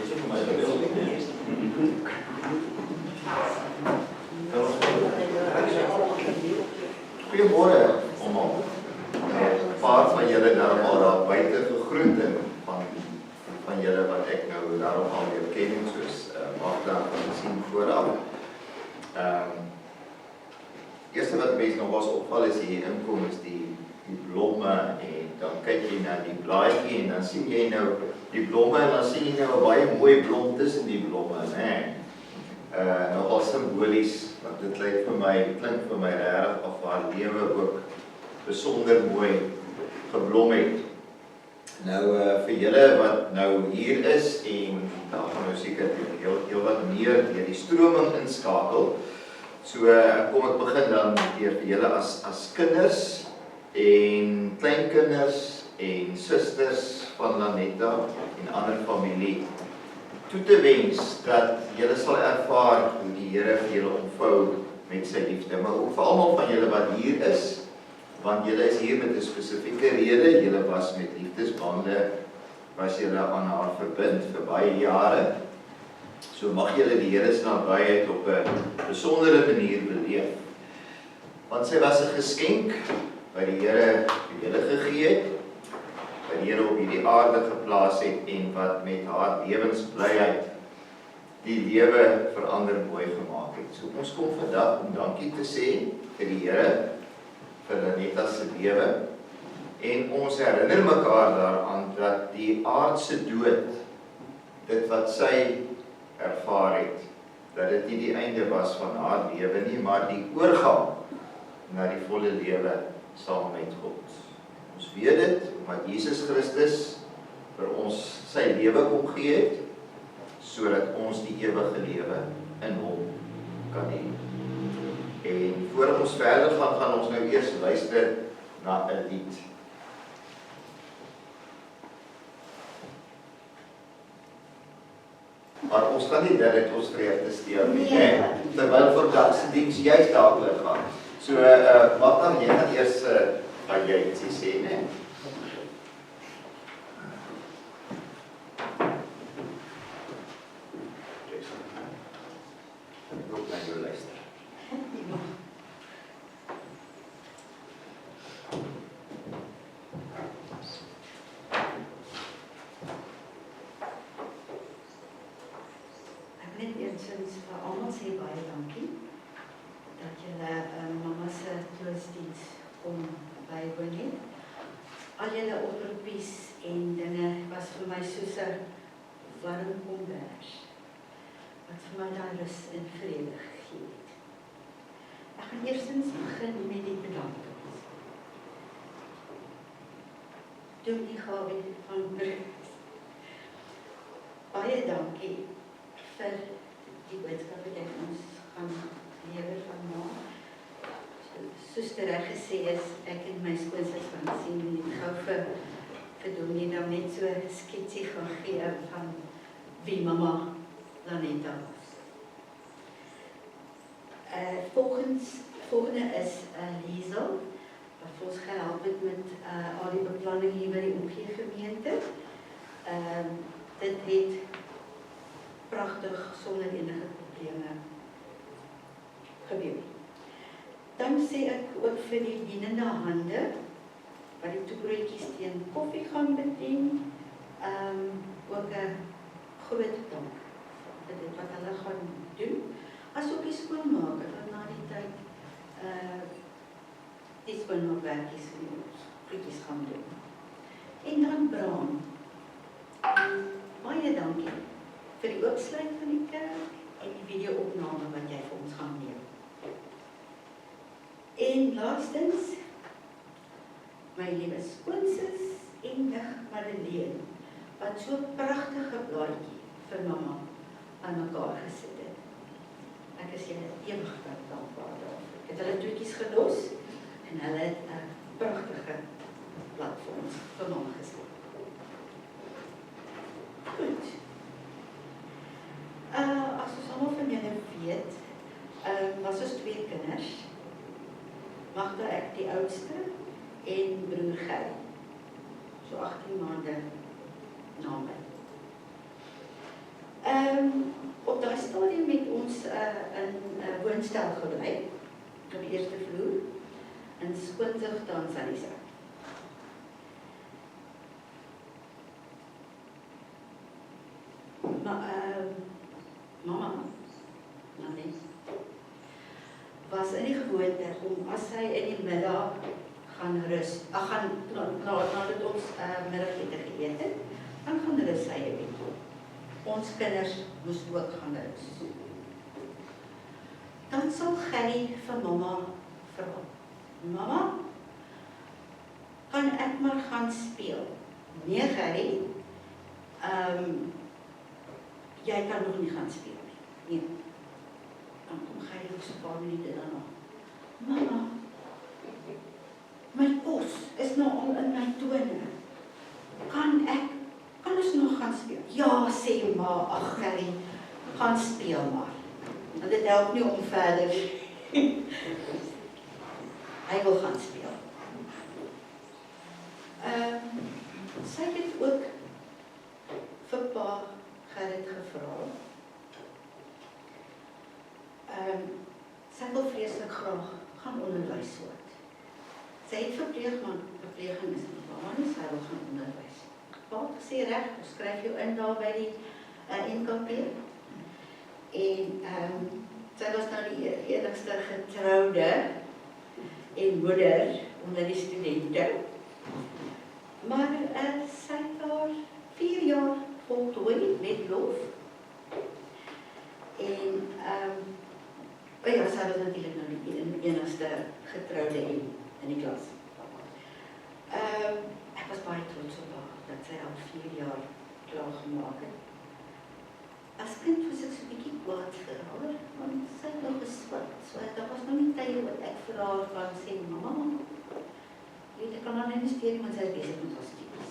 is vir my gewild. Goeiemôre almal. 'n Paar van julle daarom al daar buite gegroet en van julle wat ek nou daarom al weer ken, soos Magda gesien vooraf. Eerste wat mense nog was opval is hier inkom is die blomme en dan kyk jy na die blaadjie en dan sien jy nou die blomme en dan sien jy nou 'n baie mooi blom tussen die blomme, né? Nogal simbolies, want dit klink vir my regtig of haar lewe ook besonder mooi geblom het. Nou vir julle wat nou hier is en daar gaan nou seker heel wat meer deur die stroming inskakel. So kom ek begin dan deur vir julle as kinders en kleinkinders en susters van Lanetta en ander familie toe te wens dat julle sal ervaar hoe die Here vir julle omvou met sy liefde, maar ook vir almal van julle wat hier is, want julle is hier met 'n spesifieke rede, julle was met liefdesbande, was julle aan haar verbind vir baie jare. So mag julle die Here se nabyheid op 'n besondere manier beleef. Want sy was 'n geskenk wat die Here vir julle gegee het, wat die Here op hierdie aarde geplaas het en wat met haar lewensblyheid die lewe verander mooi gemaak het. So ons kom vandag om dankie te sê vir die Here vir Lanetta se lewe en ons herinner mekaar daaraan dat die aardse dood, dit wat sy ervaar het, dat dit nie die einde was van haar lewe nie, maar die oorgang na die volle lewe saam met God. Ons weet dit, omdat Jesus Christus vir ons sy lewe kom gee het, sodat ons die ewige lewe in hom kan hê. En voor ons verder gaan ons nou eers luister na 'n lied. Maar ons kan nie dit ons vreugde steel nie, terwyl voordagsdiens juist daaroor gaan. So, wat dan, jy gaan eers wat jy ietsie sê, né? Ek hoop dat jy luister. Net eerstens vir almal sê baie dankie dat julle mamma se troostdiens kom bywoon het. Al julle oproepies en dinge was vir my soos 'n warm kombers wat vir my daai rus en vrede gegee het. Ek gaan eerstens begin met die bedankings. Dominee Gawie van Brugge, baie dankie vir die boodskap wat jy ons gaan lewer vandag. Soos reg gesê is, ek en my skoonsis van sien en gou vir Dominee dan net so 'n sketsie gaan gee van wie mamma Lanetta was. Volgende is Liesel, wat ons gehelp het met al die beplanning hier by die omgegemeente. Dit het pragtig sonder enige probleme gebeur. Dan sê ek ook vir die dienende hande wat die toebroodjies teen koffie gaan bedien, ook 'n groot dank vir dit wat hulle gaan doen, asook die skoonmaker wat na die tyd die skoonmaakwerkies vir ons goedjies gaan doen. En dan Bram, baie dankie vir die oopsluit van die kerk en die video-opname wat jy vir ons gaan neem. En laastens, my liewe skoonsis en nig Madeleine, wat so 'n pragtige blaadjie vir mamma aan mekaar gesit het. Ek is julle ewig dankbaar daarvoor. Ek het hulle toetjies gelos en hulle het 'n pragtige blad vir ons vir mamma gesit. Goed. As ons allemaal van julle weet, was ons 2 kinders. Magda ek die oudste en broer Gey. So 18 maande na my. Op daai stadium het ons in 'n woonstel gebly op die eerste vloer in Skoonzig, Tanzania. Mama, nee, was in die gewoonte om as sy in die middag gaan rus, nadat ons middagete geëet het, dan gaan rus sy 'n bietjie. Ons kinders moes ook gaan rus. Dan sal Gerrie vir mamma vra, mamma, kan ek maar gaan speel? Nee Gerrie, jy kan nog nie gaan speel nie. Nee. Dan kom Gerrie so 'n paar minute daarna. Mamma, my kos is nou al in my tone. Kan ons nog gaan speel? Ja, sê ma, ag Gerrie, gaan speel maar. Want dit help nie om verder. Hy wil gaan speel. Sy het ook vir pa Gerrit gevra. Sy wil vreeslik graag gaan onderwys word. Sy het verpleeg, maar verpleging is nie waar nie, sy wil gaan onderwys. Pa het gesê reg, skryf jou in daar by die NKP. En sy was nou die enigste getroude en moeder onder die studente. Maar sy het daar 4 jaar voltooi met lof. En ja, sy was natuurlijk nou die enigste getroude in die klas. Ek was baie trots op haar, dat sy al 4 jaar klaar gemaakt het. As kind was ek so 'n bietjie kwaad vir haar, want sy het nog geswat. So daar was nog nie tyd wat ek vir haar kan sê, mamma, ek kan haar nie investeer, want sy is besig met haar studies.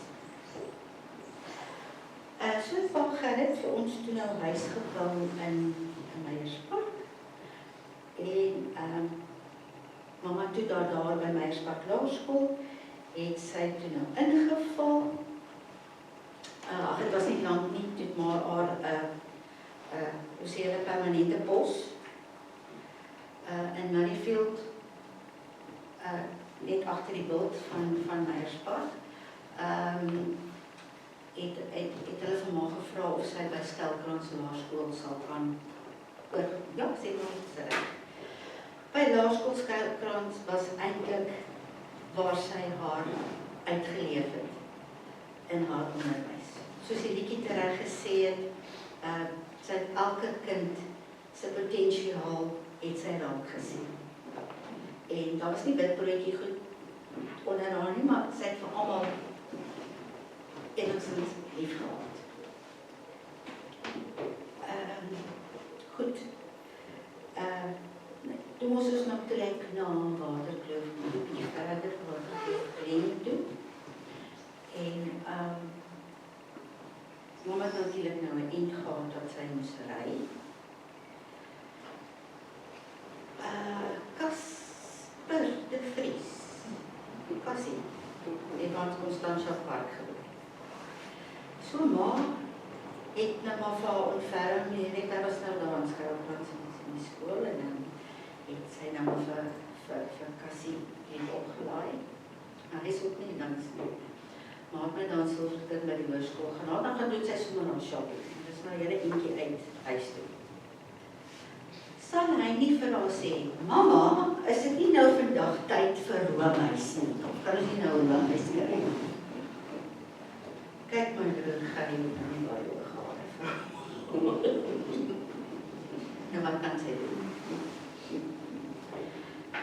So het pa Gerrit vir ons toe nou huis gebring in Meyerspark. En mamma toe daar by Meyerspark Laerskool, het sy toe nou ingeval. Het was nie lang nie, toe maar haar hoe sê hulle, permanente pos in Murrayfield, net agter die bult van Meyerspark. Het hulle vir ma gevra of sy by Stelkrans Laerskool sal gaan ja, sê maar iets reg. By Laerskool Stelkrans was eintlik waar sy haar uitgeleef het in haar onderwys. Soos die liedjie tereg gesê het, sy het elke kind sy potensiaal het sy raak gesien. En daar was nie witbroodjie goed onder haar nie, maar sy het vir almal enigszins lief gehad. Goed. Toe moes ons nog trek na Waterkloof, die verder Waterkloof Glen toe. En mamma het natuurlijk nou 'n eind gehad dat sy moes ry. Kasper de Vries, Cassie, het aan Constantia Park gebly. So ma het nou maar vir haar ontferm, net daar was nou daar aan Schuilkrans in die skool, en dan het sy nou maar vir Cassie het opgelaai. Hy is ook nie dans nie. Maar het my dan so verkind by die hoërskool gaan, dan gaan doen sy sommer aan shopping. Dis maar hele eentjie uit huis toe. Sal hy nie vir haar sê, mamma, is dit nie nou vandag tyd vir roomhuis nie? Of kan ons nie nou roomhuis kry? Kyk my broer, gaan jy met my baie oorgaan. Nou wat kan sy doen?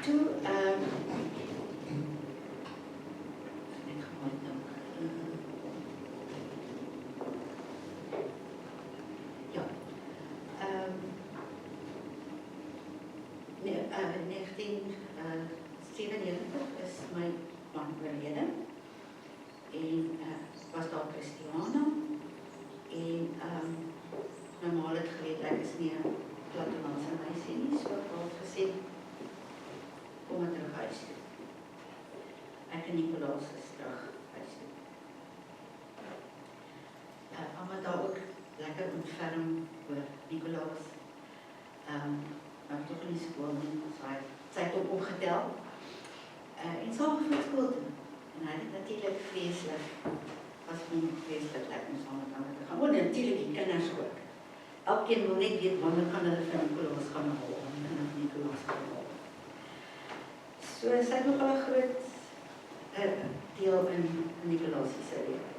Toe, in 1997 is my man oorlede en was daar Christiana en my ma het geweet ek is nie 'n plattelandse meisie nie, so ek het gesê kom maar terug huis Nicolaas. Maar toch in die skool nie, sy het hom opgetel. En saam vir skool toe. En hy het natuurlik vreeslik, was vir hom vreeslik lekker om saam met ander te gaan. O, natuurlijk die kinders ook. Elkeen wil net weet wanneer kan hulle vir Nicolaas gaan haal, en of Nicolaas gaan haal. So sy het nogal 'n groot deel in Nicolaas se lewe.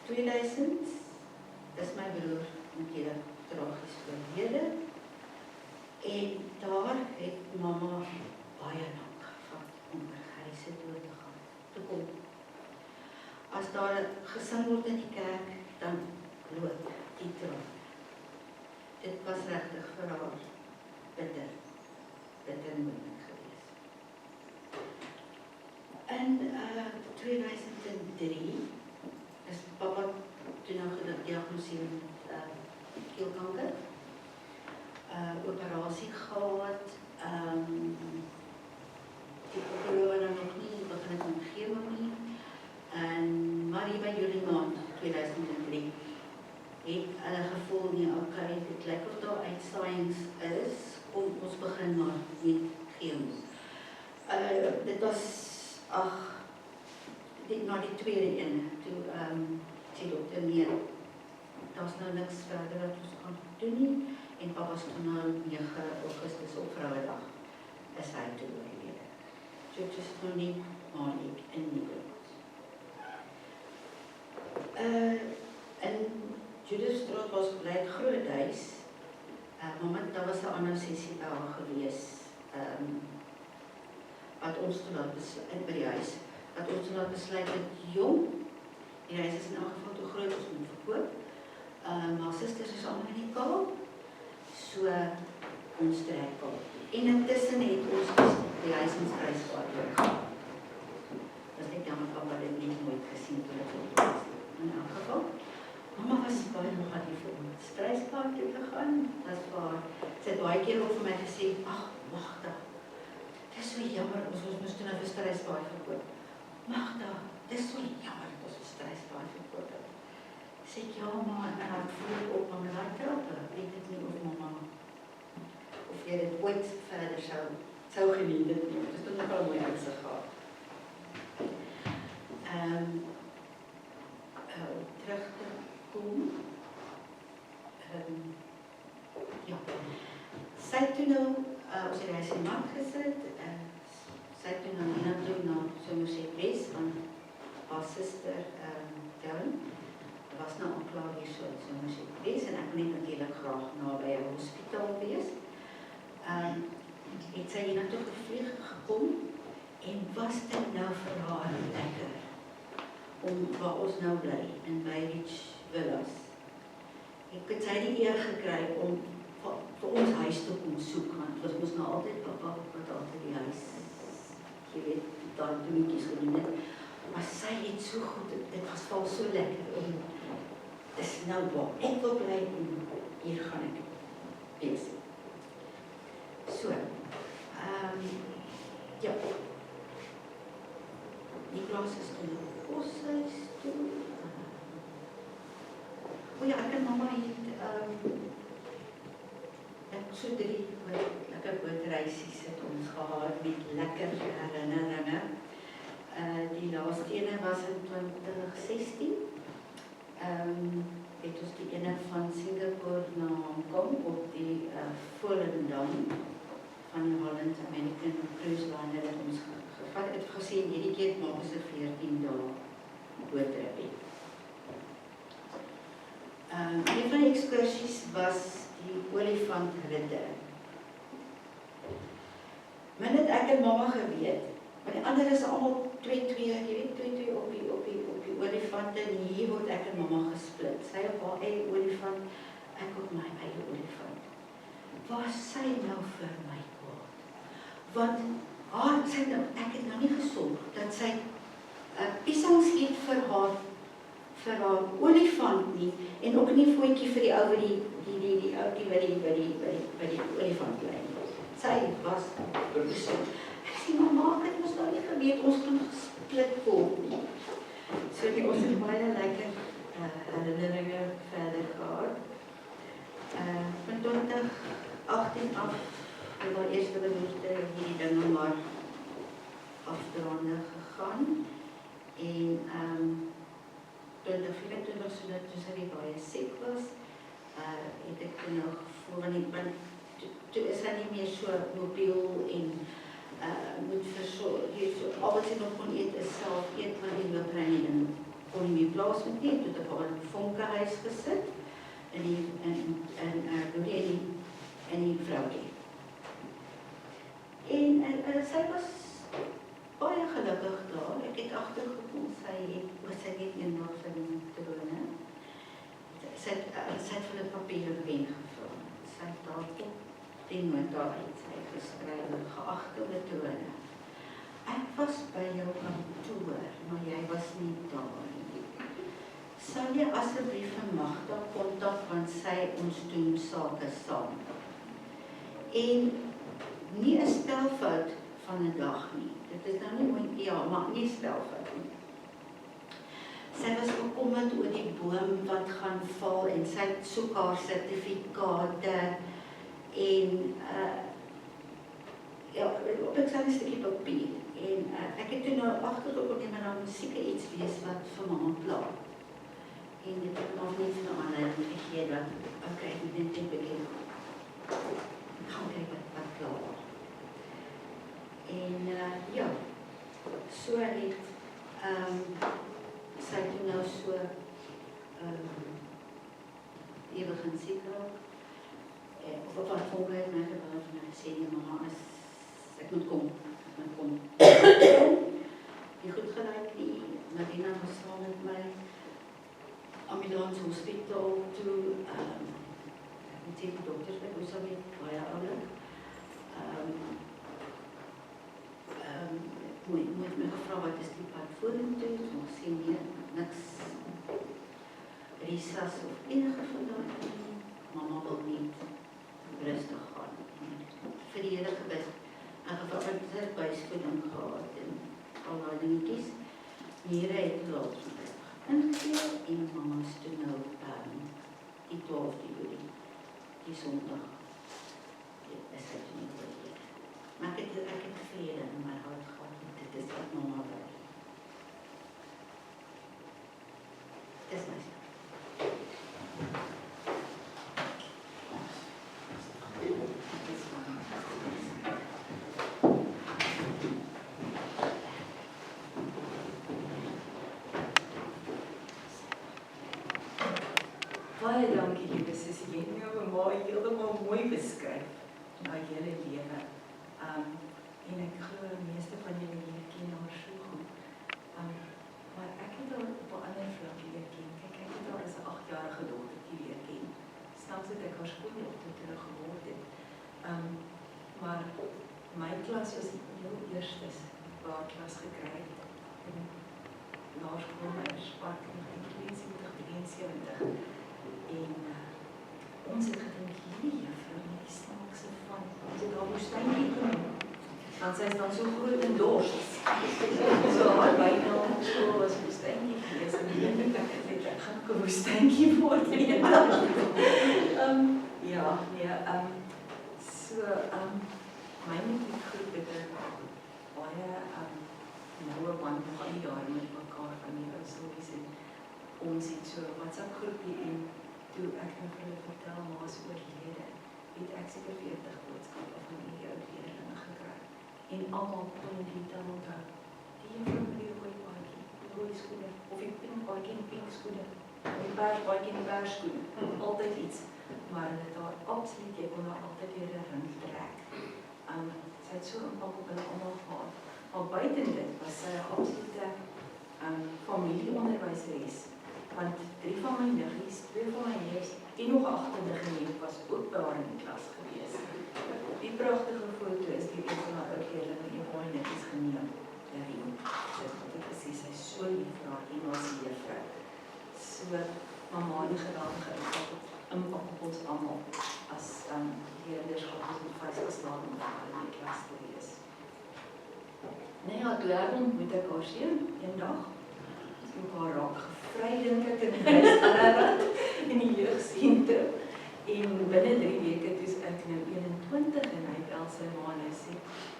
2000, dis my broer natuurlik tragies oorlede. En daar het mamma baie lank gevat om by Gys se dood te gaan. Toe kom. As daar gesing word in die kerk, dan loop die traan. Dit was regtig vir haar bitter moeilik geweest. In 2003 is papa toe nou gediagnoseer met keelkanker. Operasie gehad, die operoloog nog nie, begin het met chemo nie. Maar hier by Julie maand 2003 het hulle gevoel nie, okay, dit lyk of daar uitsaaiings is, om ons begin maar met chemo. Dit was, na die tweede ene, toe sê dokter, nee, daar is nou niks verder wat ons kan doen nie, en papa is toen nou 9 Augustus op Vrouwendag, is hy toe oorlede. So het is nou nie Maalik in Nicolaas. In Judithstraat was blyk groot huis, moment, daar was 'n ander sessie by haar gewees, wat ons toe laat besluit, by die huis, wat ons toe laat besluit dat jong, die huis is in elk geval te groot as om verkoop, maar sisters is allemaal in die Kaap, so ons trek Kaap. En intussen het ons die huis in Struispaad gehad. Dat is net jammer van wat dit nie nooit gesien toe dit was. In elk geval, mama was baie negatief om Struispaad toe te gaan. Dat is waar, sy het baie keer ook vir my gesê, ag, Magda, dit is so jammer, ons moes toe nou vir Struispaad verkoop. Magda, dit is so jammer dat ons vir Struispaad verkoop het. Sê ek, ja ma, en dan voel op mama daar trappe, weet ek nie of mama, of jy dit ooit verder sou geniet dit nie, dit is toch nogal mooi uitsig gehad. Terug te kom, ja, sy het toe nou, ons het huis in maand gesit, sy het toe nou na Somerset van haar sister Darren, was nou al klaar hier so in Somerset en ek wil net natuurlijk graag na by 'n hospitaal wees. Het sy hier naartoe gevlieg gekom en was dit nou vir haar lekker om waar ons nou bly in Beirich Villas. Ek het sy die eer gekry om vir ons huis te kom soek, want ons moes nou altyd papa wat altyd die huis, jy weet, daar toemetjies gedoen het, maar sy het so goed, dit was val so lekker om, dis nou waar ek wil bly en hier gaan ek wees. So, ja, Nicolaas is toe na koshuis toe. O ja, ek en mama het so 3 lekker bootreisies het ons gehad met lekker herinneringe. Die laaste ene was in 2016. Het ons die ene van Singapore na Hong Kong op die Volendam van die Holland American Cruise Line het ons gevat. Het gesien, hierdie keer maak ons 14 dae boottrip. Een van die excursies was die olifantritte. Min het ek en mama geweet, maar die ander is allemaal 2-2, jy weet, 2-2 op die olifante, en hier word ek en mama gesplit. Sy op haar eie olifant, ek op my eie olifant. Waar sy nou vir my kwaad? Want ek het nou nie gesorg, dat sy piesangs het vir haar olifant nie, en ook nie voetjie vir die ou wat die oukie by die olifant lê. Sy was beroesend. Ek sê, mama, ek het ons nou nie geweet, ons kan gesplit word nie. So ons het baie lekker herinneringen verder gehad. Van 2018 af het al eerste behoefte hierdie dinge maar afdraande gegaan. En 2024 toe sy weer baie siek was, het ek toe nog gevoel, want toe is hy nie meer so mobiel en moet versorg, al wat sy nog kon eet is self eet, want die loopreining en kon nie meer plaas met nie, toe het ek al in die vonkehuis gesit, in die vrouwtjie. En sy was baie gelukkig daar, ek het agtergekom, sy het eendag sy matrone, sy het vir die papier wen gevul, sy het daar op die nota iets geskryf, geagte matrone. Ek was by jou kantoor, maar jy was nie daar nie. Sal jy asseblief vir Magda kontak, want sy ons doen sake saam. En nie 'n spelfout van 'n dag nie. Dit is nou nie, ja, maar nie spelfout nie. Sy was bekommerd oor die boom wat gaan val en sy soek haar sertifikate en ja, op ek sal 'n stukkie papier. En ek het toe nou agtergekom dat daar seker iets wees wat vir mamma pla. En dit het nog nie vir 'n ander gegee dat okay, ek moet net begin. Gaan kyk wat pla. En ja, so het sy toe nou so ewig in siek raak. Of op wat volgende het my gebeld en ek gesê, nee mama, ek moet kom. Nie goed gelijk nie, Marina was saam met my ambulance hospitaal toe, ek moet sê die dokters by ons alweer baie oulik. Moet my gevra wat is die pad vorentoe, ons sê nee, niks risas of enige vandaag nie, mama wil nie rustig gaan. Vir die hele gebid, en geval het sy buisvoeding gehad en al die dingetjies, Mire het laat ingegee en mama is toe nou die 12de Julie, die Sondag, is sy toe nie oorleef. Maar ek het vrede in my hart gehad, dit is wat mama wil. Dis my sê. Baie dankie, lieve sussie. Jy het my op 'n maar heeltemal mooi beskryf na julle lewe. En ek glo die meeste van julle hier ken haar so goed. Maar ek het haar op 'n ander vlak leer ken. Kyk, ek het haar as 'n 8-jarige dogtertjie leer ken. Snaaks het ek haar skooljuffrou terug geword het. Maar my klas was die heel eerstes waar klas gekry het. In laerskool by Spark in 1973. En ons het gedink, hierdie juffrou met die snaakse van, ons het haar woestynkie genoem, want sy is dan so groot en dors. So haar bynaam op skool was woestynkie gewees, en ek het gaan ook 'n woestynkie word. My matriekgroep het 'n baie noue band nog al die jare met mekaar van die ou stories en ons het so 'n WhatsApp groepie en toe ek nou vir hulle vertel ma's oorlede, het ek seker 40 boodskappe van die ou leerlinge gekry. En almal kon die dan onthou. Die juffrou met die rooi paadjie, die rooi skoene, of die pink paadjie en pink skoene, die pers paadjie en pers skoene, altyd iets. Maar hulle het daar absoluut, jy kon daar altyd weer 'n ring trek. Sy het so impak op hulle almal gehad. Maar buiten dit was sy 'n absolute familieonderwyseres. Want 3 van my niggies, 2 van my neefs en nog 'n agterde neef was ook by haar in die klas gewees. Die pragtige foto is die een van haar ou leerlinge, een van my niggies geneem. Daarin. So ek gesê sy is so lief vir haar Engelse juffrou. So mamma het die gedagte impak op ons almal as leerders wat ons moet vrygeslaan om in die klas te wees. Nee ja, toe ontmoet ek haar seun eendag. Toe haar raak gevry, dink ek, in Huis in die jeugsentrum. En binne 3 weke toe is ek nou 21 en hy bel sy ma en hy sê,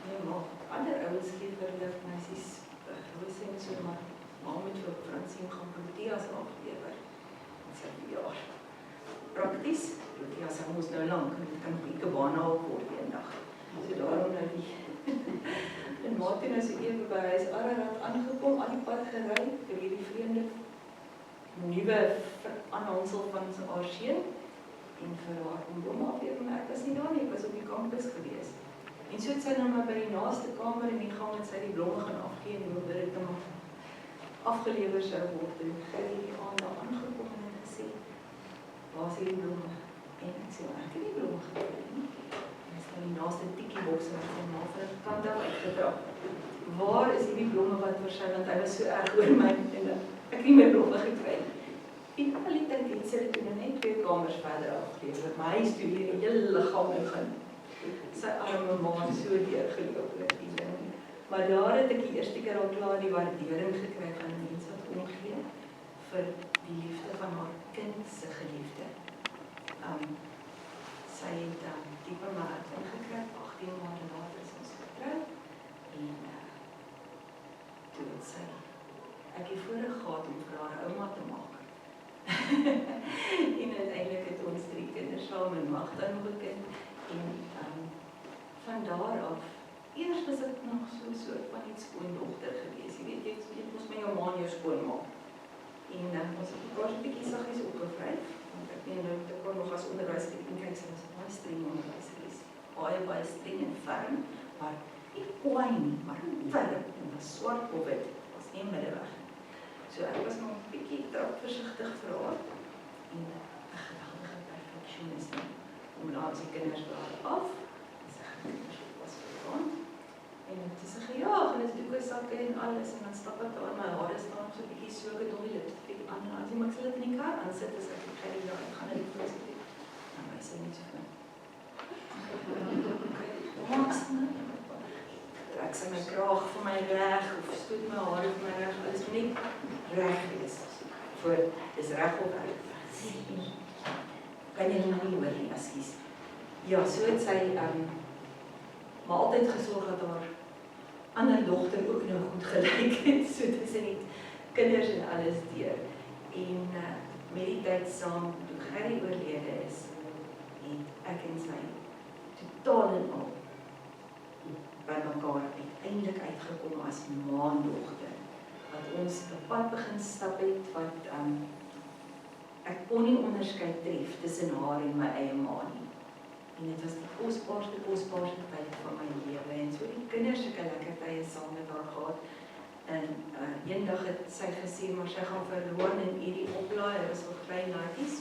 nee ma, ander ouens gee verlig, meisies, hulle sê so, maar ma moet vir Fransien gaan Proteas aflewer. En sy sê, ja, prakties, Proteas hy moes nou lang, en dit kan nog Ikebana op word eendag. So daarom nou die. En ma toe nou so even by Huis Ararat aangekom, al die pad gery, vir hierdie vreemde nuwe aanhangsel van sy Arseen, en vir haar om blom aflewer, maar ek was nie daar nie, ek was op die campus gewees. En so het sy nou maar by die naaste kamer in die gang het sy die blomme gaan afgee en hoe dit dan afgelewer sou word. En ek het die aand daar aangekom en het gesê, waar is die blomme? En ek sê, ek het die blomme gekry nie. En ek sê die naaste tikkieboks en ek sê, maar van die kant af uitgedra. Waar is die blomme wat vir sy, want hy was so erg oor my en ek het nie my blomme gekry. En al die tyd het sy dit net 2 kamers verder afgelewer, maar hy is toe hier die hele lichaam begin. Sy arme ma so deurgeloop oor die ding. Maar daar het ek die eerste keer al klaar die waardering gekry van mense wat omgee vir die liefde van haar kind se geliefde. Sy het diepe maat ingekry, 18 maande later is ons getroud en toe het sy ek het voorreg gehad om vir haar ouma te maak. En uiteindelik het ons 3 kinders saam en Magda nog 'n kind en van daar af eers was ek nog so 'n soort van iets skoondogter gewees. Jy weet jy moes my jou ma en jou skoonmaak. En ons het mekaar so 'n bietjie saggies opgevryf, want ek meen nou ek kon nog as onderwyser kyk sy was baie streng onderwyser. Baie streng en ferm, maar nie kwaai nie, maar ferm en was swart op wit, was nie middeweg. So ek was nog 'n bietjie versigtig vir haar en 'n geweldige perfeksionist om laat sy kinders daar af. Sy kinders was gegaan en het is gejaag en het doekesakke en alles en dan stap ek daar in my hare staan so 'n bietjie so ek dom die lipstick aan en as ek sal dit in die kar aansit as ek kyk hier en gaan net vir sy dan my sê net so van trek sy my kraag vir my reg of stoot my hare vir my reg, alles moet net reg wees. Voor dis reg op uit. Kan jy nou nie hoor nie, askies. Ja, so het sy maar altyd gesorg dat haar ander dogter ook nou goed gelyk het, so tussen die kinders en alles deur. En met die tyd saam, toe Gerry oorlede is, het ek en sy totaal en al by mekaar uiteindelik uitgekom as ma en dogter. Wat ons op pad begin stap het, wat ek kon nie onderskei tref tussen haar en my eie ma nie. En dit was die kosbaarste tyd van my lewe. En so die kinders het 'n lekker tye saam met haar gehad. En eendag het sy gesê, maar sy gaan vir Roan en Eddie oplaai, hulle was nog klein laatjies.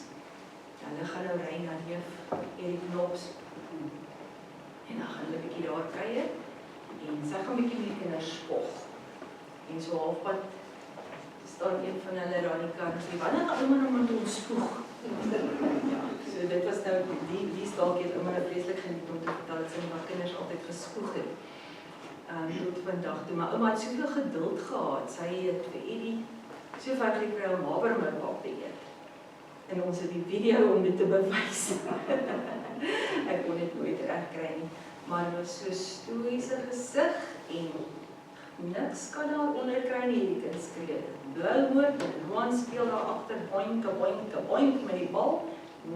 Hulle gaan nou ry na neef Eddie Knops. En dan gaan hulle 'n bietjie daar kuier. En sy gaan 'n bietjie met die kinders spog. En so halfpad staan een van hulle daar in die kar en sê, wanneer gaan ouma nou met ons spoeg? Ja, so dit was nou, die staaltjie het ouma nou vreeslik geniet om te vertel, dat sy met haar kinders altyd gespoeg het. Tot vandag toe, maar ouma het soveel geduld gehad, sy het vir Eddie so ver gekry om havermoutpap te eet. En ons het die video om dit te bewys. Ek kon dit nooit reg kry nie, maar het was so stoïese gesig en niks kan daar onder kry nie, die kind skree. Blou moord, en Roan speel daar agter, boink, boink met die bal.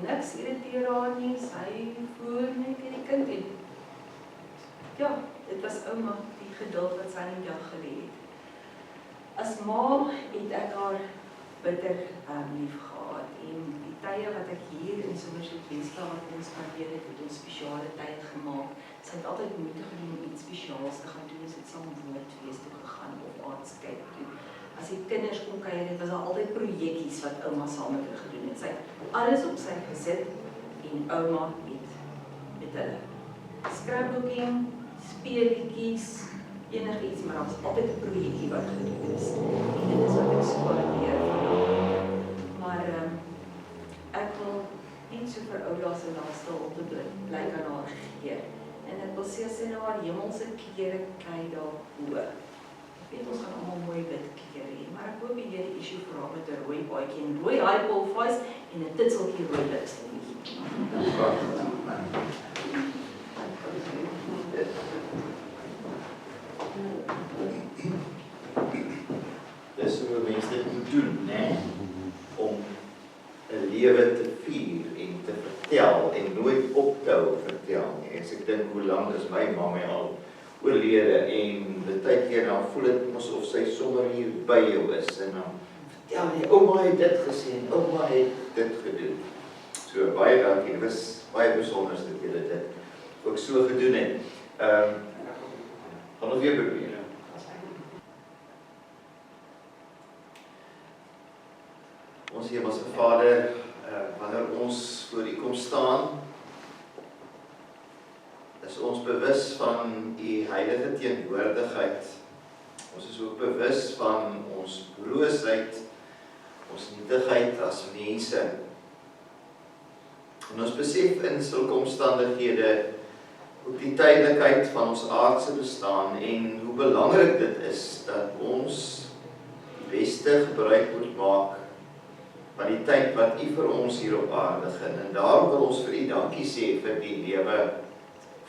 Niks irriteer haar nie, sy voer net die kind en ja, dit was ouma, die geduld wat sy in die dag gelê het. As ma het ek haar bitter lief gehad en die tye wat ek hier in Somerset Westel wat ons spandeer het ons spesiale tye gemaak. Sy het altyd moeite gedoen om iets spesiaals te gaan doen, sy het saam woordfees toe gegaan of aardskyk toe. As die kinders kom kuier, dit was daar altyd projekkies wat ouma saam met hulle gedoen het. Sy het alles op sy gesit en ouma het met hulle scrapbooking, speletjies, enigiets, maar daar was altyd 'n projekkie wat gedoen is. En dit is wat ek so waardeer. Maar ek wil net so vir Oula se laaste hulde bly aan haar gee. En ek wil sê as sy nou haar hemelse klere kry daar bo. Ek weet ons gaan almal mooi wit klere hê, maar ek hoop die Here issue vra met 'n rooi baadjie en rooi highball vas en 'n titseltjie rooi lipstifie. Dis hoe mense dit moet doen, né? Om 'n lewe te vier en te vertel en nooit op te hou vertel nie. As ek dink hoe lank is my mamma al oorlede en die tyd keer dan voel dit asof sy sommer hier by jou is en dan vertel jy, ouma het dit gesê en ouma het dit gedoen. So baie dankie, dit was baie besonder dat julle dit ook so gedoen het. Gaan ons weer probeer. Ons Hemelse Vader, wanneer ons voor U kom staan, is ons bewus van U heilige teenwoordigheid. Ons is ook bewus van ons broosheid, ons nietigheid as mense. En ons besef in sulke omstandighede ook die tydelikheid van ons aardse bestaan en hoe belangrik dit is dat ons die beste gebruik moet maak van die tyd wat U vir ons hier op aarde gee. En daarom wil ons vir U dankie sê vir die lewe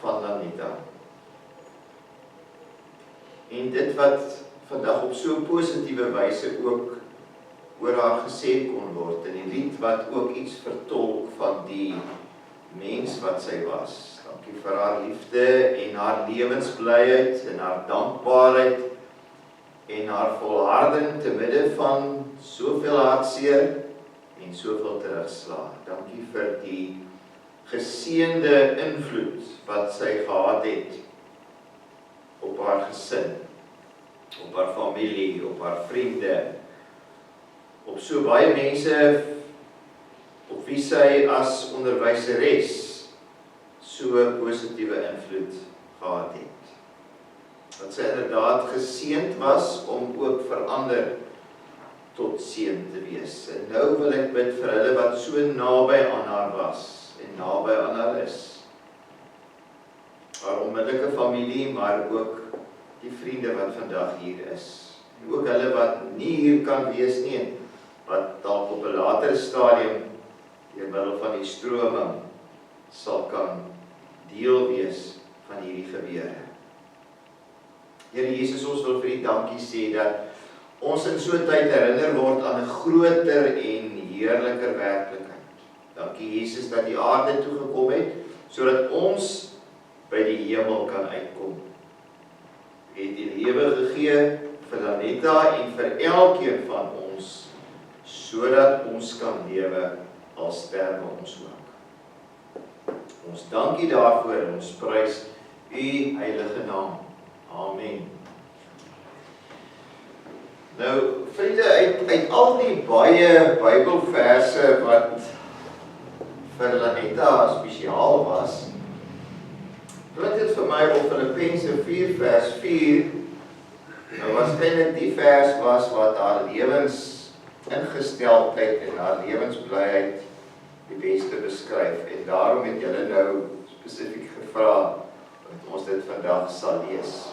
van Lanetta. En dit wat vandag op so positiewe wyse ook oor haar gesê kon word, en die lied wat ook iets vertolk van die mens wat sy was. Dankie vir haar liefde en haar lewensblyheid en haar dankbaarheid en haar volharding te midde van soveel hartseer en soveel terugslag. Dankie vir die geseënde invloed wat sy gehad het op haar gesin, op haar familie, op haar vriende, op so baie mense op wie sy as onderwyseres so positiewe invloed gehad het. Dat sy inderdaad geseënd was om ook vir ander tot seën te wees. En nou wil ek bid vir hulle wat so naby aan haar was en naby aan haar is. Haar onmiddellike familie, maar ook die vriende wat vandag hier is. En ook hulle wat nie hier kan wees nie, wat dalk op 'n latere stadium deur middel van die stroming sal kan deel wees van hierdie gebeure. Here Jesus, ons wil vir U dankie sê dat ons in so 'n tyd herinner word aan 'n groter en heerliker werklikheid. Dankie Jesus dat U aarde toe gekom het, sodat ons by die hemel kan uitkom. U het die lewe gegee vir Lanetta en vir elkeen van ons, sodat ons kan lewe al sterwe ons ook. Ons dank U daarvoor en ons prys U heilige naam. Amen. Nou, vriende, uit al die baie Bybelverse wat vir Lanetta spesiaal was, klink dit vir my op Filippense 4 vers 4, nou waarskynlik die vers was wat haar lewensingesteldheid en haar lewensblyheid die beste beskryf. En daarom het julle nou spesifiek gevra dat ons dit vandag sal lees.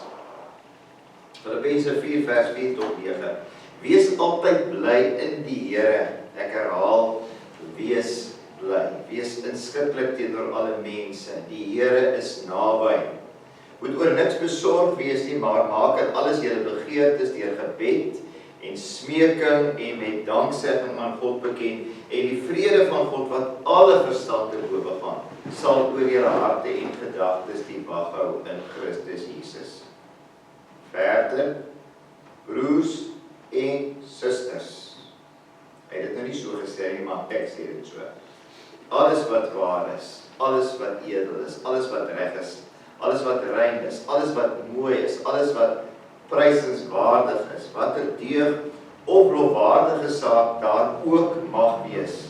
Filippense 4 vers 4 tot 9. Wees altyd bly in die Here. Ek herhaal, wees bly. Wees inskikkelik teenoor alle mense. Die Here is naby. Moet oor niks besorg wees nie, maar maak in alles julle begeertes deur gebed en smeking en met danksegging aan God bekend, en die vrede van God wat alle verstand te bowe gaan, sal oor julle harte en gedagtes die wag hou in Christus Jesus. Verder, broers en susters. Hy het dit nou nie so gesê nie, maar ek sê dit so. Alles wat waar is, alles wat edel is, alles wat reg is, alles wat rein is, alles wat mooi is, alles wat prysenswaardig is, wat deug of lofwaardige saak daar ook mag wees.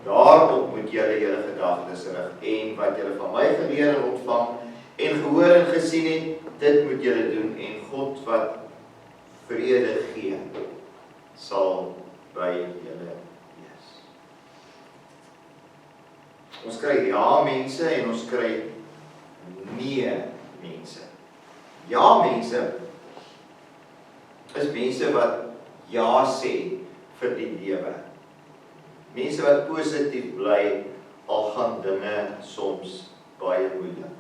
Daarop moet julle julle gedagtes rig, en wat julle van my geleer en ontvang en gehoor en gesien het, dit moet julle doen, en God wat vrede gee, sal by julle wees. Ons kry ja mense en ons kry nee mense. Ja mense is mense wat ja sê vir die lewe. Mense wat positief bly, al gaan dinge soms baie moeilik.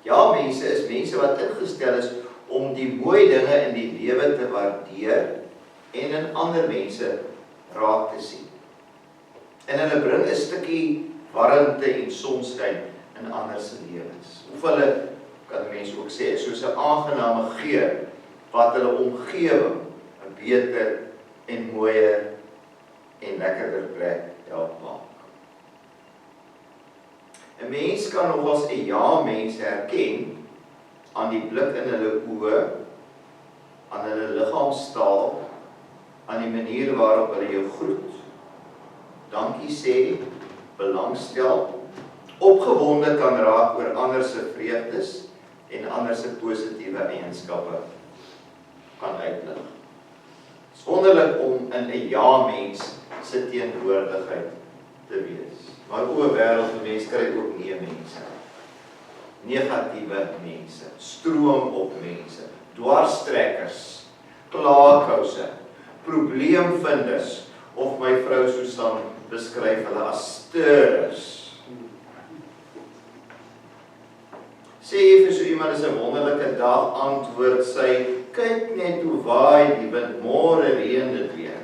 Ja, mense is mense wat ingestel is om die mooi dinge in die lewe te waardeer en in ander mense raak te sien. En hulle bring 'n stukkie warmte en sonskyn in ander se lewens. Of hulle, kan mense ook sê, soos 'n aangename geur wat hulle omgewing 'n beter en mooier en lekkerder plek help maak. 'n Mens kan nog as 'n ja-mens herken aan die blik in hulle oë, aan hulle liggaamstaal, aan die manier waarop hulle jou groet, dankie sê, belangstel, opgewonde kan raak oor ander se vreugdes en ander se positiewe eienskappe kan uitlig. Dit is wonderlik om in 'n ja-mens se teenwoordigheid te wees. Maar o wêreld, mense kry ook nee-mense. Negatiewe mense, stroom op mense, dwarstrekkers, klaarkouse, probleemvinders, of my vrou Susan beskryf hulle as steurers. Sê jy vir so iemand is 'n wonderlike dag, antwoord sy, kyk net hoe waai die wind, môre reën dit weer.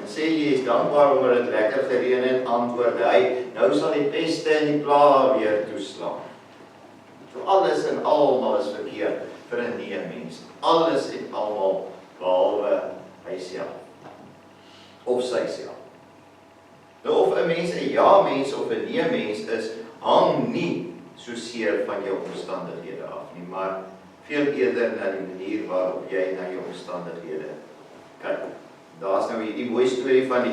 En sê jy is dankbaar omdat dit lekker gereën het, antwoord hy, nou sal die peste en die plaag weer toeslaan. So alles en almal is verkeerd vir 'n nee-mens. Alles en almal behalwe hy self. Of sy self. Nou of 'n mens 'n ja-mens of 'n nee-mens is, hang nie so seer van jou omstandighede af nie, maar veel eerder na die manier waarop jy na jou omstandighede kyk. Daar's nou hierdie mooi storie van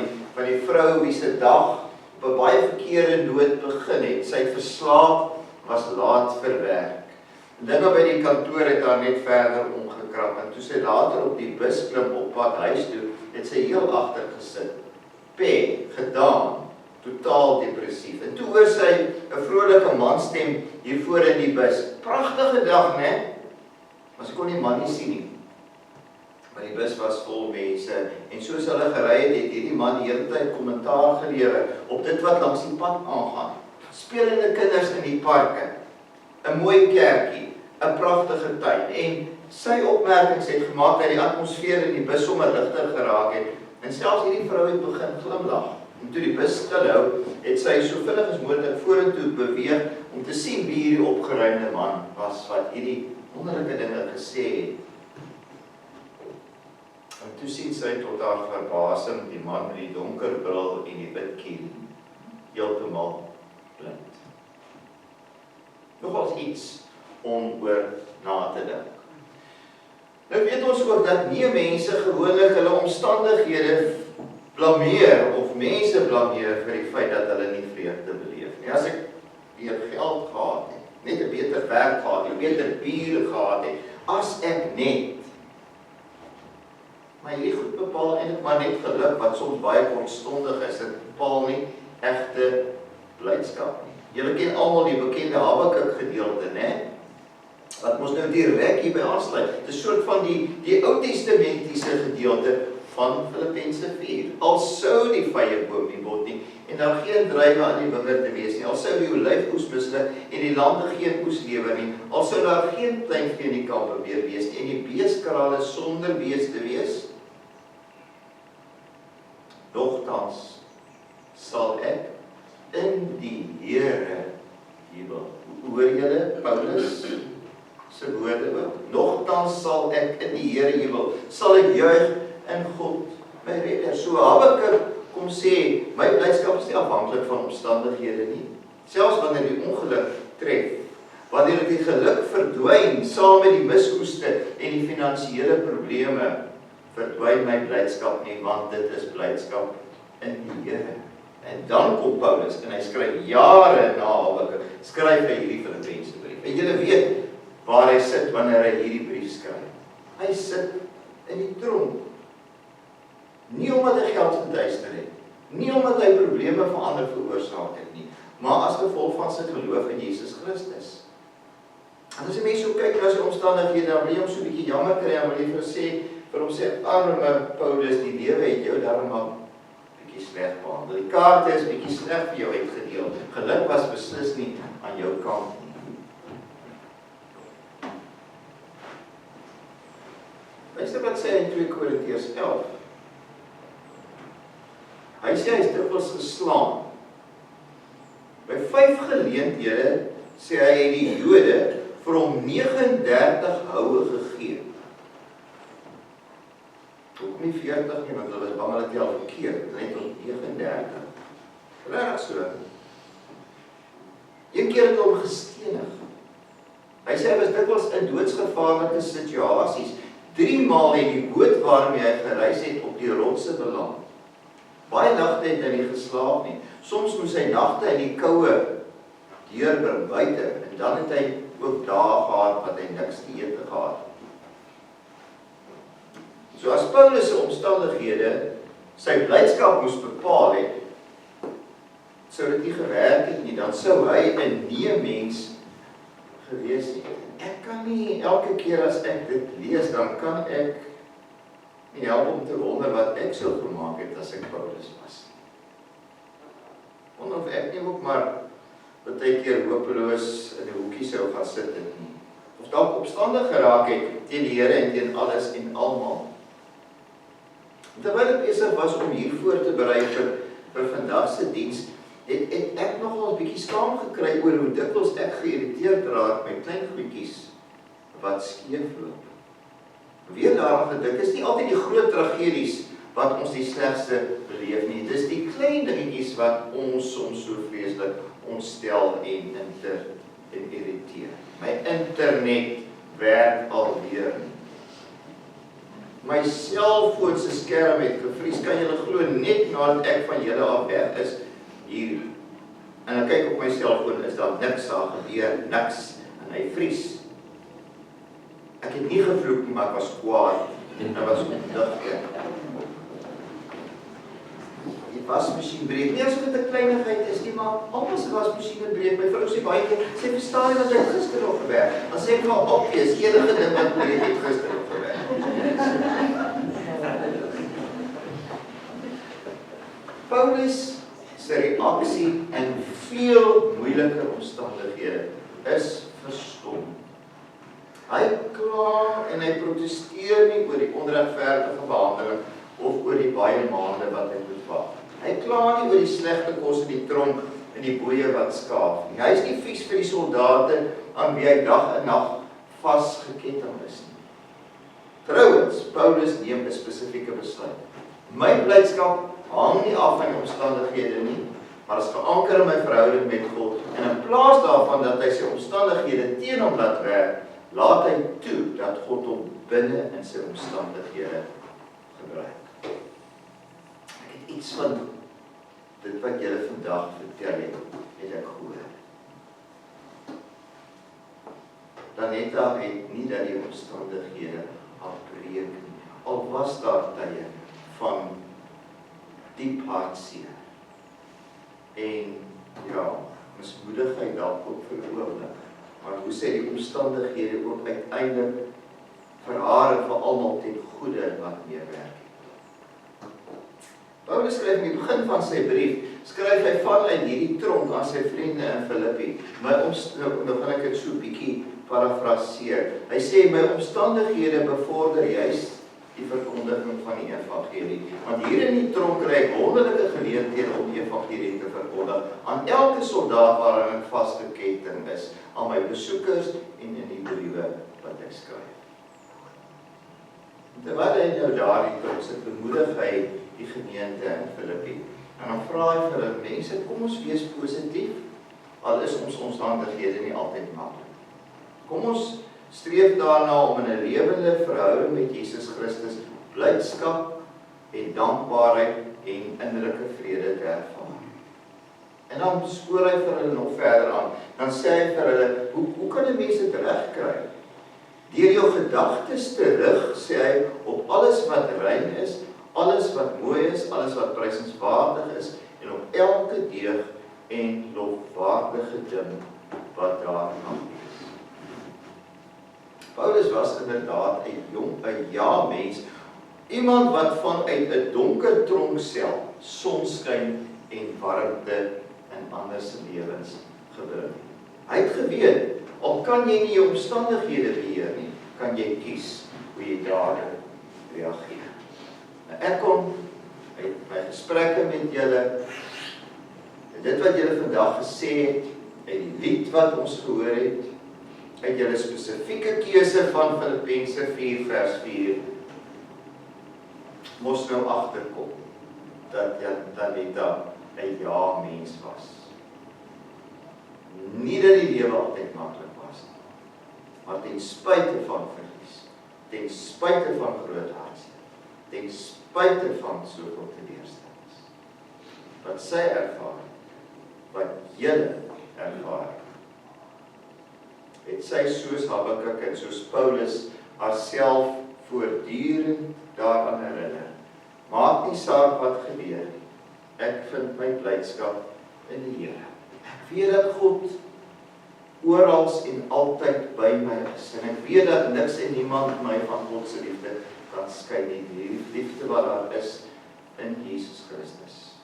die vrou wie se dag op 'n baie verkeerde noot begin het. Sy het verslaap, was laat vir werk. Dinge by die kantoor het haar net verder omgekrap en toe sy later op die bus klim op pad huis toe, het sy heel agter gesit. Gedaan, totaal depressief. En toe hoor sy 'n vrolike manstem hier voor in die bus. Pragtige dag, né? Maar sy kon die man nie sien nie. Maar die bus was vol mense en soos hulle gery het, het hierdie man die hele tyd kommentaar gelewer op dit wat langs die pad aangaan. Spelende kinders in die parke, 'n mooi kerkie, 'n pragtige tuin en sy opmerkings het gemaak dat die atmosfeer in die bus sommer ligter geraak het en selfs hierdie vrou het begin glimlag. En toe die bus stilhou, het sy so vinnig as moontlik vorentoe beweeg om te sien wie hierdie opgeruimde man was wat hierdie wonderlike dinge gesê het. En toe sien sy tot haar verbasing die man met die donker bril en die wit kiel, heeltemal blind. Nogals iets om oor na te dink. Nou weet ons ook dat nie mense gewoonlik hulle omstandighede blameer of mense blameer vir die feit dat hulle nie vreugde beleef nie. As ek meer geld gehad het, net 'n beter werk gehad het, 'n beter bier gehad het, as ek net. Maar hierdie goed bepaal eintlik maar net geluk wat soms baie kortstondig is, dit bepaal nie egte blydskap nie. Julle ken almal die bekende Habakuk gedeelte, né? Wat ons nou direk hier by aansluit. Dit is 'n soort van die Ou Testamentiese gedeelte van Filippense 4. Al sou die vyeboom nie bot nie en daar geen druiwe aan die wingerd te wees nie, al sou die olyfoes misluk en die lande geen oes lewer nie, al sou daar geen pluimvee in die kampe meer wees nie en die beeskrale sonder bees te wees, nogtans sal ek in die Here jubel. Hoor julle Paulus se woorde ook? Nogtans sal ek in die Here jubel, sal ek juig in God, my redder. So Habakuk kom sê, my blydskap is nie afhanklik van omstandighede nie. Selfs wanneer die ongeluk tref, wanneer die geluk verdwyn saam met die misoeste en die finansiële probleme, verdwyn my blydskap nie, want dit is blydskap in die Here. En dan kom Paulus en hy skryf jare na Habakuk, skryf hy hierdie Filippense brief. En julle weet waar hy sit wanneer hy hierdie brief skryf. Hy sit in die tronk. Nie omdat hy geld geduister het, nie omdat hy probleme vir ander veroorsaak het nie, maar as gevolg van sy geloof in Jesus Christus. En as 'n mens so kyk na sy omstandighede, dan wil jy hom so 'n bietjie jammer kry, en wil jy vir hom sê, arme Paulus, die lewe het jou daarom maar bietjie sleg behandel. Die kaarte is bietjie sleg vir jou uitgedeel. Geluk was beslis nie aan jou kant nie. Luister wat sê hy in 2 Korintiërs 11. Hy sê hy is dikwels geslaan. By 5 geleenthede sê hy het die Jode vir hom 39 houe gegee. Ook nie 40 nie, want hulle is bang hulle tel verkeerd, net tot 39. Regtig so. Een keer het hom gestenig. Hy sê hy was dikwels in doodsgevaarlike situasies. 3 maal het die boot waarmee hy gereis het op die rotse beland. Baie nagte het hy nie geslaap nie. Soms moes hy nagte in die koue deurbring buite, en dan het hy ook dae gehad wat hy niks te ete gehad. So as Paulus se omstandighede sy blydskap moes bepaal het, sou dit nie gewerk het nie, dan sou hy 'n nee-mens gewees het. Ek kan nie elke keer as ek dit lees, dan kan ek nie help om te wonder wat ek sou gemaak het as ek Paulus was. Of ek nie ook maar baie keer hopeloos in 'n hoekie sou gaan sit het nie. Of dalk opstandig geraak het teen die Here en teen alles en almal. Terwyl ek besig was om hier voor te berei vir vandag se diens, het ek nogal 'n bietjie skaam gekry oor hoe dikwels ek geïrriteerd raak met klein goedjies wat skeefloop. Weer daarom gedink, is nie altyd die groot tragedies wat ons die slegste beleef nie. Dis die klein dingetjies wat ons soms so vreeslik ontstel en irriteer. My internet werk alweer nie. My selfoon se skerm het gevries, kan julle glo, net nadat ek van julle af weg is hier. En ek kyk op my selfoon, is daar niks daar gebeur, niks, en hy vries. Ek het nie gevloek nie, maar ek was kwaad, en ek was ondig. Die wasmasjien breek, nie asof dit 'n kleinigheid is nie, maar almal se wasmasjiene breek. My vrou sê baie keer, sy verstaan nie dat hy gister op gewerk. Dan sê ek maar obvious, enige ding wat breek het gister op gewerk. Paulus se reaksie in veel moeilike omstandighede is verstom. Hy kla en hy protesteer nie oor die onregverdige behandeling of oor die baie maande wat hy moet wag. Hy kla nie oor die slegte kos in die tronk en die boeye wat skaaf nie. Hy is nie vies vir die soldate aan wie hy dag en nag vasgeketting is nie. Trouwens, Paulus neem 'n spesifieke besluit. My blydskap hang nie af van die omstandighede nie, maar is geanker in my verhouding met God. En in plaas daarvan dat hy sy omstandighede teen hom laat werk, laat hy toe dat God hom binne in sy omstandighede gebruik. Ek het iets van dit wat julle vandag vertel het ek gehoor. Danetta het nie dat die omstandighede afbreek nie. Al was daar tye van diep hartseer en ja, mismoedigheid dalk ook vir 'n oomblik. Maar hoe sê die omstandighede ook uiteindelik vir haar en vir almal ten goeie wat meewerk het. Paulus skryf in die begin van sy brief, skryf hy vanuit hierdie tronk aan sy vriende in Filippi. Nou gaan ek dit so 'n bietjie parafraseer. Hy sê, my omstandighede bevorder juist die verkondiging van die evangelie. Want hier in die tronk kry ek wonderlike geleenthede om die evangelie te verkondig aan elke soldaat waaraan ek vasgeketting is, aan my besoekers en in die briewe wat ek skryf. Terwyl hy nou daar die tronk sit, bemoedig hy die gemeente in Filippi. En dan vra hy vir hulle mense, kom ons wees positief, al is ons omstandighede nie altyd maklik. Kom ons streef daarna om in 'n lewende verhouding met Jesus Christus blydskap en dankbaarheid en innerlike vrede te ervaar. En dan spoor hy vir hulle nog verder aan. Dan sê hy vir hulle, hoe kan 'n mens dit regkry? Deur jou gedagtes te rig, sê hy, op alles wat rein is, alles wat mooi is, alles wat prysenswaardig is, en op elke deug en lofwaardige ding wat daar mag wees. Paulus was inderdaad 'n ja-mens, iemand wat vanuit 'n donker tronksel sonskyn en warmte in ander se lewens gebring. Hy het geweet, al kan jy nie jou omstandighede beheer nie, kan jy kies hoe jy daarin reageer. Nou ek kom uit my gesprekke met julle, dit wat julle vandag gesê het, uit die lied wat ons gehoor het, uit julle spesifieke keuse van Filippense 4 vers 4, mos nou agterkom, dat Janita 'n ja-mens was. Nie dat die lewe altyd maklik was nie, maar ten spyte van verlies, ten spyte van groot hartseer, ten spyte van soveel teleurstellings, wat sy ervaar, wat julle ervaar, het sy soos Habakuk en soos Paulus haarself voortdurend daaraan herinner. Maak nie saak wat gebeur nie. Ek vind my blydskap in die Here. Ek weet dat God orals en altyd by my is. En ek weet dat niks en niemand my van God se liefde kan skei nie. Die liefde wat daar is in Jesus Christus.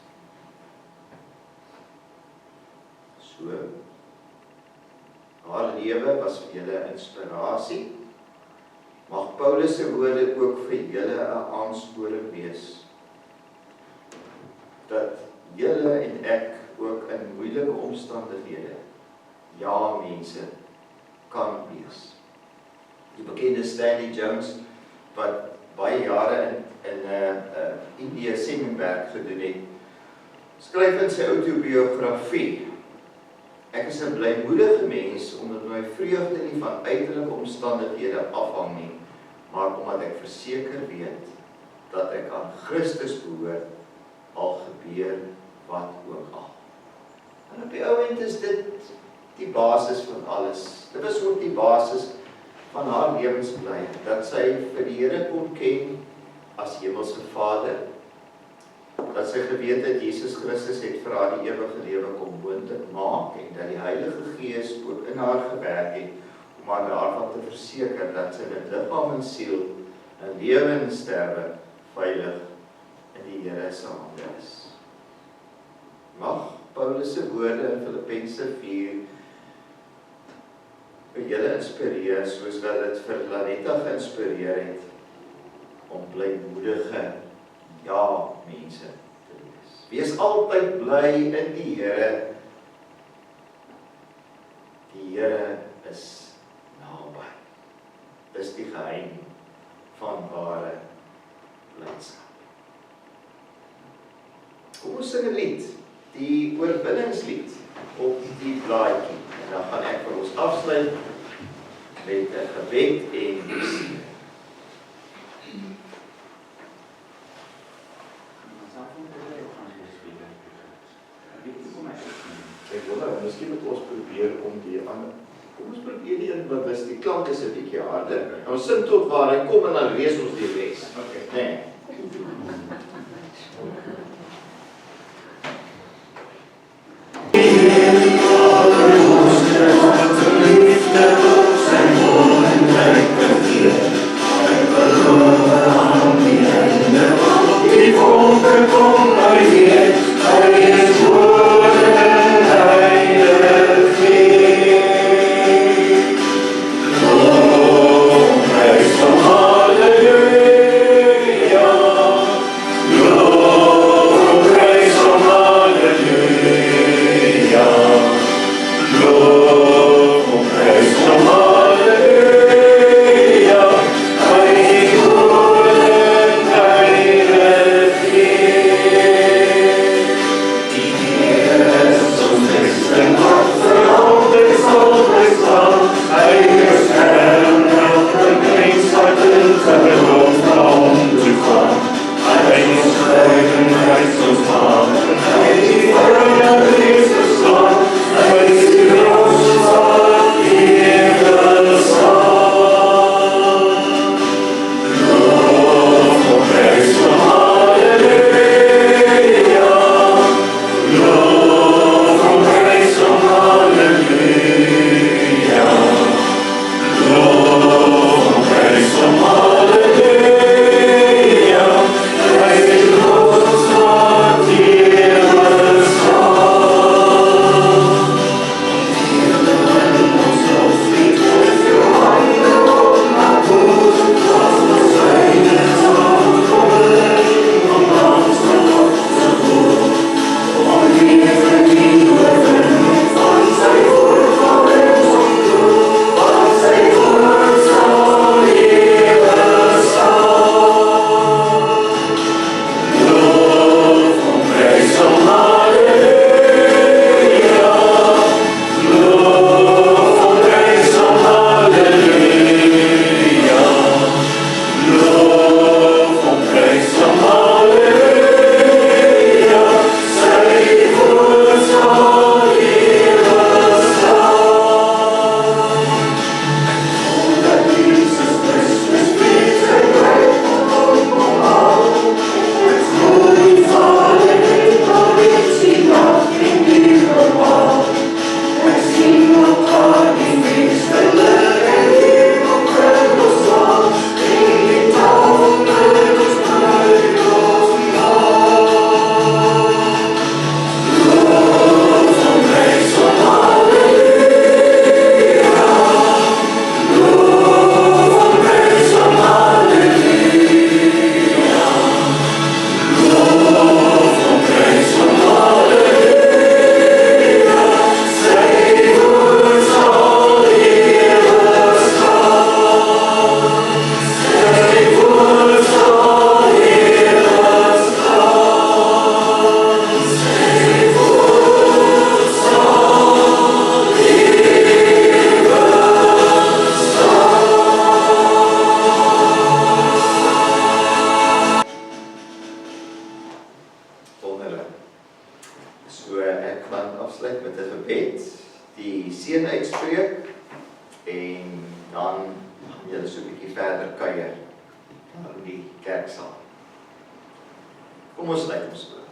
So, haar lewe was vir julle inspirasie. Mag Paulus se woorde ook vir julle 'n aansporing wees, dat julle en ek ook in moeilike omstandighede ja-mense kan wees. Die bekende Stanley Jones, wat baie jare in Indië sendingwerk gedoen het, skryf in sy autobiografie: ek is 'n blymoedige mens, omdat my vreugde nie van uiterlike omstandighede afhang nie, maar omdat ek verseker weet, dat ek aan Christus behoort, al gebeur wat ook al. En op die ouend is dit die basis van alles. Dit was ook die basis van haar lewensbly, dat sy vir die Here kon ken as Hemelse Vader, dat sy geweet het Jesus Christus het vir haar die ewige lewe kom moontlik maak, en dat die Heilige Gees ook in haar gewerk het, om haar daarvan te verseker dat sy met liggaam en siel, in lewe en sterwe, veilig in die Here se hande is. Mag Paulus se woorde in Filippense 4 vir julle inspireer, soos wat dit vir Lanetta geïnspireer het, om blymoedige ja-mense te wees. Wees altyd bly in die Here. Die Here is naby. Dis die geheim van ware blydskap. Kom ons sing 'n lied, die oorwinningslied op die blaadjie. En dan gaan ek vir ons afsluit met 'n gebed en muziek. Ek wil nou, miskien moet ons probeer om die ander, kom ons probeer die een, want die klank is 'n bietjie harder. En ons sing tot waar hy kom en dan lees ons die res. Nee. Hallelujah. afsluit met 'n gebed, die seën uitspreek en dan gaan julle so 'n bietjie verder kuier daar in die kerksaal. Kom ons sluit ons oë.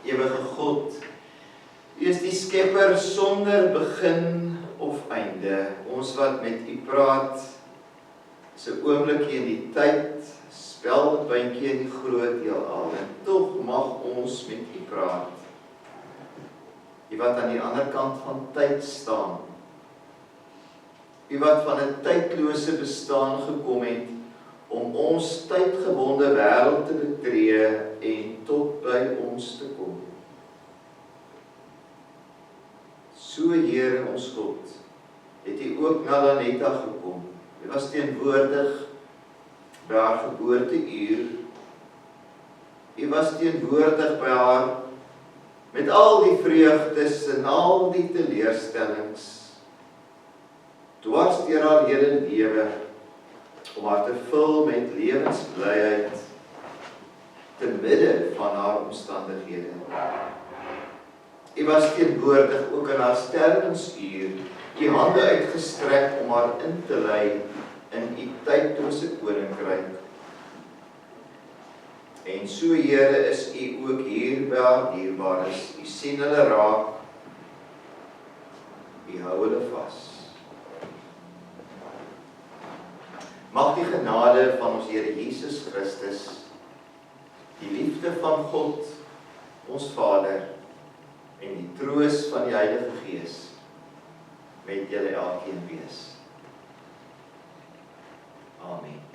Ewige God, U is die Skepper sonder begin of einde. Ons wat met U praat, is 'n oomblikie in die tyd, spelpuntjie in die groot heelal, en tog mag ons met U praat. U wat aan die ander kant van tyd staan. U wat van 'n tydlose bestaan gekom het om ons tydgebonde wêreld te betree en tot by ons te kom. So Here ons God, het U ook na Lanetta gekom. U was teenwoordig by haar geboorteuur. U was teenwoordig by haar met al die vreugdes en al die teleurstellings, dwars deur haar hele lewe, om haar te vul met lewensblyheid te midde van haar omstandighede. U was teenwoordig ook in haar sterwensuur, U hande uitgestrek om haar in te lei in U tydlose koninkryk. En so Here is U ook hier by haar dierbares. U sien hulle raak, U hou hulle vas. Mag die genade van ons Here Jesus Christus, die liefde van God, ons Vader, en die troos van die Heilige Gees met julle elkeen wees. Amen.